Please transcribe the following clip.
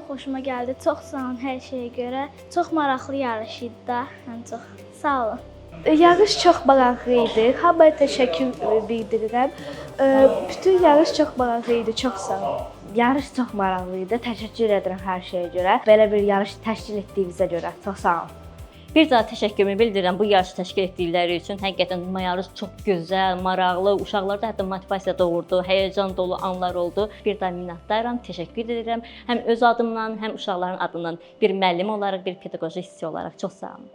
xoşuma gəldi. Çox sağ olun hər şeyə görə. Çox maraqlı yarış idi da, ən çox. Sağ olun. Yarış çox maraqlı idi. Hamıya təşəkkür bildirirəm. Bütün yarış çox maraqlı idi. Çox sağ olun. Yarış çox maraqlı idi. Təşəkkür edirəm hər şeyə görə. Belə bir yarış təşkil etdiyinizə görə. Çox sağ olun. Bir daha təşəkkürümü bildirirəm bu yarışı təşkil etdikləri üçün. Həqiqətən bu yarış çox gözəl, maraqlı, uşaqlarda hətta motivasiya doğurdu, həyəcan dolu anlar oldu. Bir daha minnətdaram, təşəkkür edirəm. Həm öz adımdan, həm uşaqların adından bir müəllim olaraq, bir pedaqoji hissi olaraq çox sağ olun.